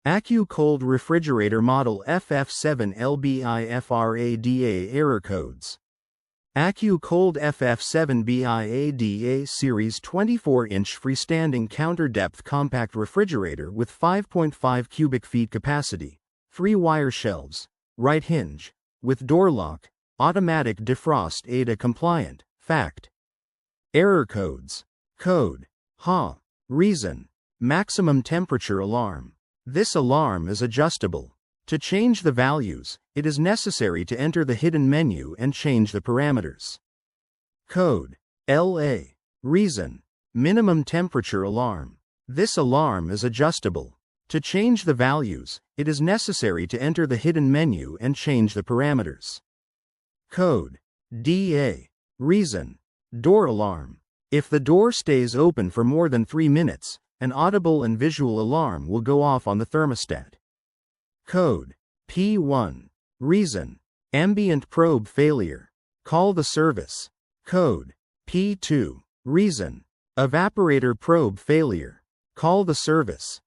AccuCold refrigerator model FF7LBIFRADA error codes. AccuCold FF7BIFRADA Series 24-inch freestanding counter-depth compact refrigerator with 5.5 cubic feet capacity, 3 wire shelves, right hinge, with door lock, automatic defrost ADA compliant. Fact. Error codes. Code. Ha. Reason. Maximum temperature alarm. This alarm is adjustable. To change the values, it is necessary to enter the hidden menu and change the parameters. Code. LA. Reason. Minimum temperature alarm. This alarm is adjustable. To change the values, it is necessary to enter the hidden menu and change the parameters. Code. DA. Reason. Door alarm. If the door stays open for more than 3 minutes, an audible and visual alarm will go off on the thermostat. Code. P1. Reason. Ambient probe failure. Call the service. Code. P2. Reason. Evaporator probe failure. Call the service.